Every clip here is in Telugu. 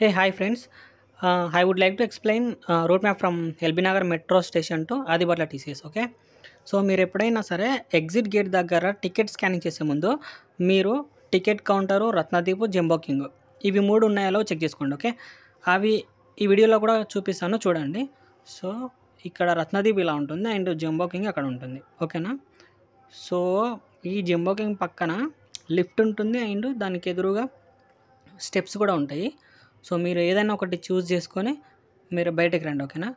Hey, hi friends. I would like to explain roadmap from LB Nagar metro station to Adibadla TCS. Okay, so మీరు ఎప్పుడైనా సరే ఎగ్జిట్ గేట్ దగ్గర టికెట్ స్కానింగ్ చేసే ముందు మీరు ticket counter, Ratnadeep, jumbo king ఇవి మూడు ఉన్నాయో చెక్ చేసుకోండి. ఓకే, అవి ఈ వీడియోలో కూడా చూపిస్తాను చూడండి. సో ఇక్కడ రత్నదీప్ ఇలా ఉంటుంది అండ్ జంబో కింగ్ అక్కడ ఉంటుంది. ఓకేనా? సో ఈ జంబో కింగ్ పక్కన లిఫ్ట్ ఉంటుంది అండ్ దానికి ఎదురుగా స్టెప్స్ కూడా ఉంటాయి. సో మీరు ఏదైనా ఒకటి చూస్ చేసుకొని మీరు బయటకు రండి. ఓకేనా?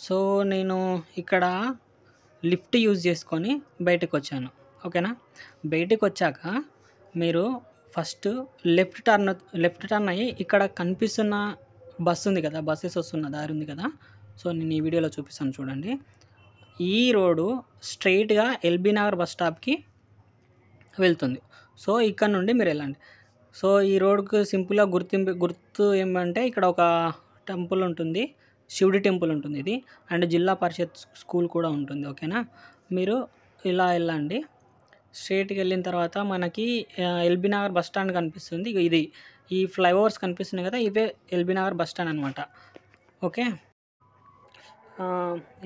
సో నేను ఇక్కడ లిఫ్ట్ యూజ్ చేసుకొని బయటకు వచ్చాను. ఓకేనా? బయటకు వచ్చాక మీరు ఫస్ట్ లెఫ్ట్ టర్న్ అయ్యి ఇక్కడ కనిపిస్తున్న బస్సు ఉంది కదా, బస్సెస్ వస్తున్న దారి ఉంది కదా. సో నేను ఈ వీడియోలో చూపిస్తాను చూడండి. ఈ రోడ్డు స్ట్రైట్గా ఎల్బీ నగర్ బస్ స్టాప్కి వెళ్తుంది. సో ఇక్కడ నుండి మీరు వెళ్ళండి. సో ఈ రోడ్కు సింపుల్గా గుర్తు ఏమంటే ఇక్కడ ఒక టెంపుల్ ఉంటుంది, శివుడి టెంపుల్ ఉంటుంది ఇది, అండ్ జిల్లా పరిషత్ స్కూల్ కూడా ఉంటుంది. ఓకేనా? మీరు ఇలా వెళ్ళండి. స్ట్రైట్కి వెళ్ళిన తర్వాత మనకి ఎల్బీ నగర్ బస్ స్టాండ్ కనిపిస్తుంది. ఇది ఈ ఫ్లైఓవర్స్ కనిపిస్తున్నాయి కదా, ఇవే ఎల్బీ నగర్ బస్ స్టాండ్ అనమాట. ఓకే,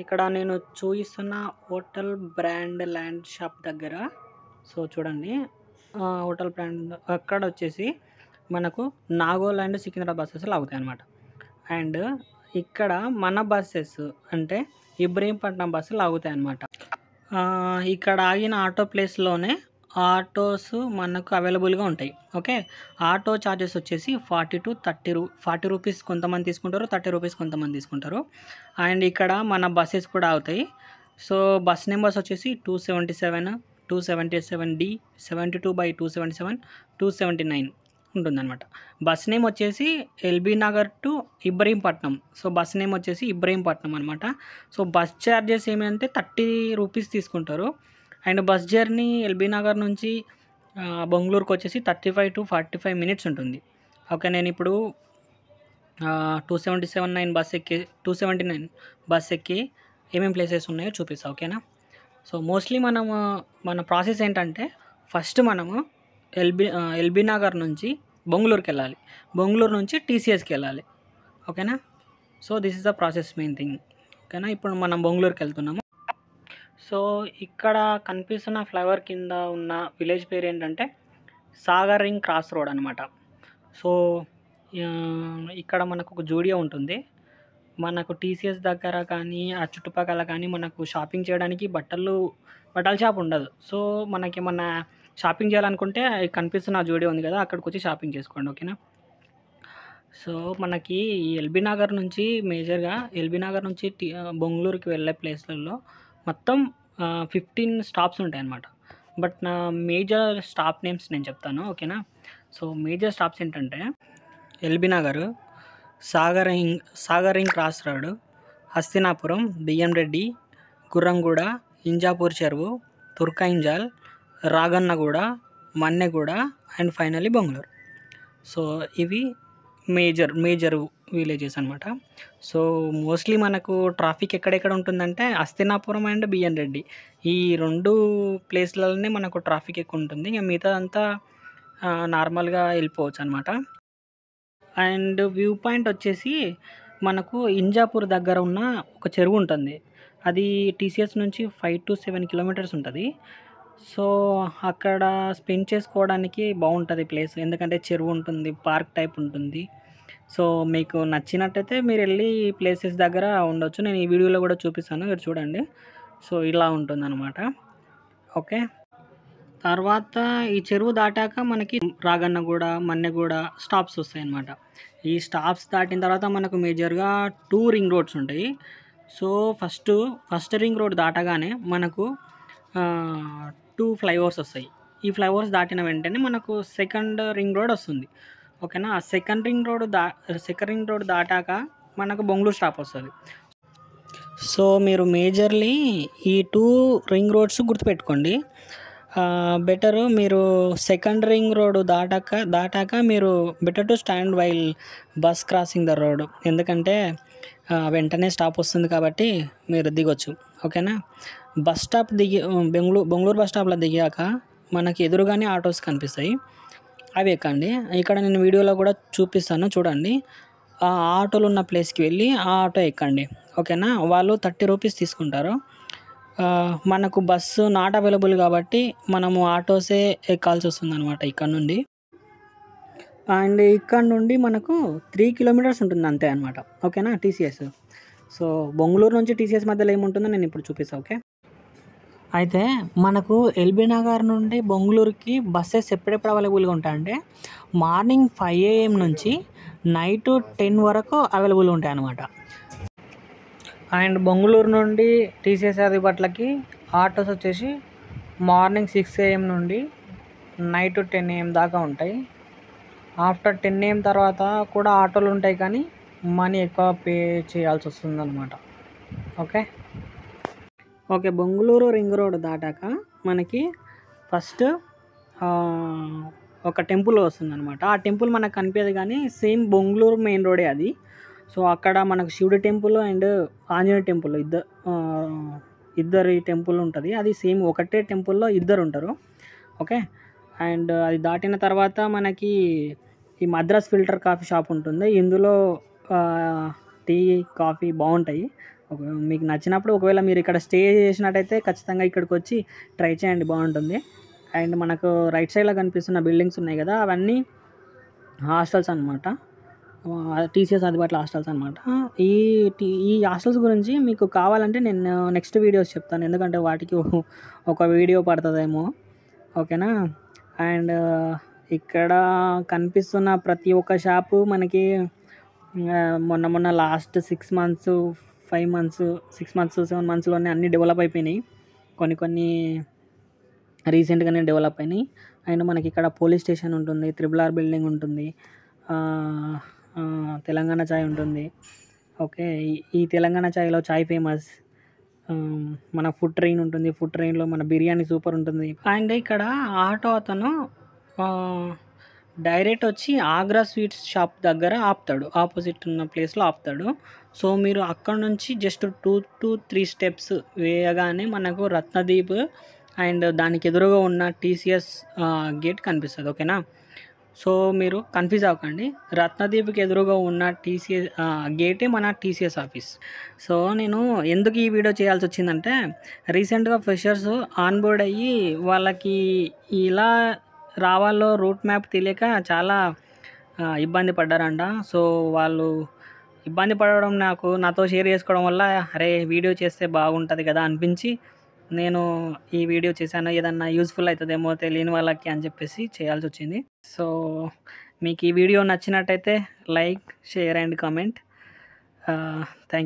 ఇక్కడ నేను చూపిస్తున్న హోటల్ బ్రాండ్ ల్యాండ్ షాప్ దగ్గర సో చూడండి, హోటల్ బ్రాండ్ అక్కడ వచ్చేసి మనకు నాగోల్ అండ్ సికింద్రాబాద్ బస్సెస్ ఆగుతాయి అన్నమాట. అండ్ ఇక్కడ మన బస్సెస్ అంటే ఇబ్రహీంపట్నం బస్సులు ఆగుతాయి అన్నమాట. ఇక్కడ ఆగిన ఆటో ప్లేస్లోనే ఆటోస్ మనకు అవైలబుల్గా ఉంటాయి. ఓకే, ఆటో ఛార్జెస్ వచ్చేసి 40 రూపీస్ కొంతమంది తీసుకుంటారు, 30 రూపీస్ కొంతమంది తీసుకుంటారు. అండ్ ఇక్కడ మన బస్సెస్ కూడా అవుతాయి. సో బస్ నెంబర్స్ వచ్చేసి 277, 277D, 72/277, 279 ఉంటుందన్నమాట. బస్ నేమ్ వచ్చేసి LB Nagar to Ibrahimpatnam. So bus name వచ్చేసి ఇబ్రహీంపట్నం అనమాట. సో బస్ ఛార్జెస్ ఏమంటే 30 రూపీస్ తీసుకుంటారు. And bus journey LB Nagar నుంచి బెంగళూరుకి వచ్చేసి 35 to 45 మినిట్స్ ఉంటుంది. ఓకే, నేను ఇప్పుడు 279 బస్ ఎక్కి ఏమేమి ప్లేసెస్ ఉన్నాయో చూపిస్తాను. ఓకేనా? సో మోస్ట్లీ మన ప్రాసెస్ ఏంటంటే ఫస్ట్ మనము ఎల్బీ నగర్ నుంచి బెంగళూరుకి వెళ్ళాలి, బెంగళూరు నుంచి టీసీఎస్కి వెళ్ళాలి. ఓకేనా? So this is the process main thing. ఓకేనా? ఇప్పుడు మనం బెంగళూరుకి వెళ్తున్నాము. సో ఇక్కడ కనిపిస్తున్న ఫ్లైఓవర్ కింద ఉన్న విలేజ్ పేరు ఏంటంటే సాగర్ రింగ్ క్రాస్ రోడ్ అనమాట. సో ఇక్కడ మనకు ఒక జూడియో ఉంటుంది. మనకు టీసీఎస్ దగ్గర కానీ ఆ చుట్టుపక్కల కానీ మనకు షాపింగ్ చేయడానికి బట్టల షాప్ ఉండదు. సో మనకి ఏమన్నా షాపింగ్ చేయాలనుకుంటే కనిపిస్తున్న జూడియో ఉంది కదా, అక్కడికి వచ్చి షాపింగ్ చేసుకోండి. ఓకేనా? సో మనకి ఎల్బీ నగర్ నుంచి మేజర్గా బెంగళూరుకి వెళ్ళే ప్లేస్లలో మొత్తం 15 స్టాప్స్ ఉంటాయి అన్నమాట. బట్ నా మేజర్ స్టాప్ నేమ్స్ నేను చెప్తాను. ఓకేనా? సో మేజర్ స్టాప్స్ ఏంటంటే LB Nagar, Sagar ring cross road, Hastinapuram, బియ్యం రెడ్డి, గుర్రంగూడ, ఇంజాపూర్ చెరువు, Turkayamjal, Ragannaguda, Manneguda and finally Bengaluru. So ఇవి మేజర్ విలేజెస్ అనమాట. సో మోస్ట్లీ మనకు ట్రాఫిక్ ఎక్కడెక్కడ ఉంటుందంటే హస్తినాపురం అండ్ బియ్యం రెడ్డి, ఈ 2 ప్లేస్లలోనే మనకు ట్రాఫిక్ ఎక్కువ ఉంటుంది. ఇక మిగతా అంతా నార్మల్గా వెళ్ళిపోవచ్చు అనమాట. అండ్ వ్యూ పాయింట్ వచ్చేసి మనకు ఇంజాపూర్ దగ్గర ఉన్న ఒక చెరువు ఉంటుంది. అది టీసీఎస్ నుంచి 5 to 7 కిలోమీటర్స్ ఉంటుంది. సో అక్కడ స్పెండ్ చేసుకోవడానికి బాగుంటుంది ప్లేస్, ఎందుకంటే చెరువు ఉంటుంది, పార్క్ టైప్ ఉంటుంది. సో మీకు నచ్చినట్టయితే మీరు వెళ్ళి ప్లేసెస్ దగ్గర ఉండొచ్చు. నేను ఈ వీడియోలో కూడా చూపిస్తాను, మీరు చూడండి. సో ఇలా ఉంటుందన్నమాట. ఓకే, తర్వాత ఈ చెరువు దాటాక మనకి రాగన్నగూడ, మన్నెగూడ స్టాప్స్ వస్తాయి అన్నమాట. ఈ స్టాప్స్ దాటిన తర్వాత మనకు మేజర్గా 2 రింగ్ రోడ్స్ ఉంటాయి. సో ఫస్ట్ రింగ్ రోడ్ దాటగానే మనకు 2 ఫ్లైఓవర్స్ వస్తాయి. ఈ ఫ్లైఓవర్స్ దాటిన వెంటనే మనకు సెకండ్ రింగ్ రోడ్ వస్తుంది. ఓకేనా? ఆ సెకండ్ రింగ్ రోడ్ దాటాక మనకు బెంగళూరు స్టాప్ వస్తుంది. సో మీరు మేజర్లీ ఈ 2 రింగ్ రోడ్స్ గుర్తుపెట్టుకోండి. బెటరు మీరు సెకండ్ రింగ్ రోడ్ దాటాక మీరు better to stand while bus crossing the road, ఎందుకంటే వెంటనే స్టాప్ వస్తుంది కాబట్టి మీరు దిగొచ్చు. ఓకేనా? బస్ స్టాప్ బెంగళూరు బస్ స్టాప్లో దిగాక మనకి ఎదురుగానే ఆటోస్ కనిపిస్తాయి, అవి ఎక్కండి. ఇక్కడ నేను వీడియోలో కూడా చూపిస్తాను చూడండి. ఆ ఆటోలు ఉన్న ప్లేస్కి వెళ్ళి ఆ ఆటో ఎక్కండి, ఓకేనా. వాళ్ళు 30 రూపీస్ తీసుకుంటారు. మనకు బస్సు నాట్ అవైలబుల్ కాబట్టి మనము ఆటోసే ఎక్కాల్సి వస్తుందన్నమాట ఇక్కడ నుండి. అండ్ ఇక్కడ నుండి మనకు 3 కిలోమీటర్స్ ఉంటుంది అంతే అనమాట, ఓకేనా. టీసీఎస్. సో బొంగళూరు నుంచి టీసీఎస్ మధ్యలో ఏముంటుందో నేను ఇప్పుడు చూపిస్తాను, ఓకే. అయితే మనకు ఎల్బీ నగర్ నుండి బొంగళూరుకి బస్సెస్ ఎప్పుడెప్పుడు అవైలబుల్గా ఉంటాయంటే మార్నింగ్ 5 AM నుంచి నైట్ 10 వరకు అవైలబుల్ ఉంటాయి అన్నమాట. అండ్ బొంగళూరు నుండి టీసీఎస్ ఆదిబట్లకి ఆటోస్ వచ్చేసి మార్నింగ్ 6 AM నుండి నైట్ 10 AM దాకా ఉంటాయి. ఆఫ్టర్ 10 AM తర్వాత కూడా ఆటోలు ఉంటాయి, కానీ మనీ ఎక్కువ పే చేయాల్సి వస్తుంది అనమాట, ఓకే. బొంగళూరు రింగ్ రోడ్ దాటాక మనకి ఫస్ట్ ఒక టెంపుల్ వస్తుందన్నమాట. ఆ టెంపుల్ మనకు కనిపించదు కానీ సేమ్ బొంగళూరు మెయిన్ రోడే అది. సో అక్కడ మనకు శివుడి టెంపుల్ అండ్ ఆంజనేయ టెంపుల్ ఇద్దరి టెంపుల్ ఉంటుంది. అది సేమ్ ఒకటే టెంపుల్లో ఇద్దరు ఉంటారు, ఓకే. అండ్ అది దాటిన తర్వాత మనకి ఈ మద్రాస్ ఫిల్టర్ కాఫీ షాప్ ఉంటుంది. ఇందులో టీ కాఫీ బాగుంటాయి. మీకు నచ్చినప్పుడు ఒకవేళ మీరు ఇక్కడ స్టే చేసినట్టయితే ఖచ్చితంగా ఇక్కడికి వచ్చి ట్రై చేయండి, బాగుంటుంది. అండ్ మనకు రైట్ సైడ్లో కనిపిస్తున్న బిల్డింగ్స్ ఉన్నాయి కదా, అవన్నీ హాస్టల్స్ అనమాట. టీసీఎస్ ఆదిబట్ల హాస్టల్స్ అనమాట. ఈ హాస్టల్స్ గురించి మీకు కావాలంటే నేను నెక్స్ట్ వీడియోస్ చెప్తాను, ఎందుకంటే వాటికి ఒక వీడియో పడుతుందేమో, ఓకేనా. అండ్ ఇక్కడ కనిపిస్తున్న ప్రతి ఒక్క షాపు మనకి మొన్న లాస్ట్ 6 months 5 months 6 months 7 monthsలోనే అన్నీ డెవలప్ అయిపోయినాయి. కొన్ని రీసెంట్గానే డెవలప్ అయినాయి. అండ్ మనకి ఇక్కడ పోలీస్ స్టేషన్ ఉంటుంది, RRR బిల్డింగ్ ఉంటుంది, తెలంగాణ చాయ్ ఉంటుంది, ఓకే. ఈ తెలంగాణ చాయ్లో చాయ్ ఫేమస్. మన ఫుడ్ ట్రైన్ ఉంటుంది, ఫుడ్ ట్రైన్లో మన బిర్యానీ సూపర్ ఉంటుంది. అండ్ ఇక్కడ ఆటో అతను డైరెక్ట్ వచ్చి ఆగ్రా స్వీట్స్ షాప్ దగ్గర ఆపుతాడు, ఆపోజిట్ ఉన్న ప్లేస్లో ఆపుతాడు. సో మీరు అక్కడ నుంచి జస్ట్ 2 to 3 steps వేయగానే మనకు రత్నదీప్ అండ్ దానికి ఎదురుగా ఉన్న టీసీఎస్ గేట్ కనిపిస్తుంది, ఓకేనా. సో మీరు కన్ఫ్యూజ్ అవ్వకండి, రత్నదీప్కి ఎదురుగా ఉన్న టీసీఎస్ గేటే మన టీసీఎస్ ఆఫీస్. సో నేను ఎందుకు ఈ వీడియో చేయాల్సి వచ్చిందంటే రీసెంట్గా ఫ్రెషర్స్ ఆన్బోర్డ్ అయ్యి వాళ్ళకి ఇలా రావాలో రూట్ మ్యాప్ తెలియక చాలా ఇబ్బంది పడ్డారంట. సో వాళ్ళు ఇబ్బంది పడడం నాతో షేర్ చేసుకోవడం వల్ల అరే వీడియో చేస్తే బాగుంటుంది కదా అనిపించి నేను ఈ వీడియో చేశాను, ఏదన్నా యూస్ఫుల్ అవుతుందేమో తెలియని వాళ్ళకి అని చెప్పేసి చేయాల్సి వచ్చింది. సో మీకు ఈ వీడియో నచ్చినట్టయితే like, share and comment. Thank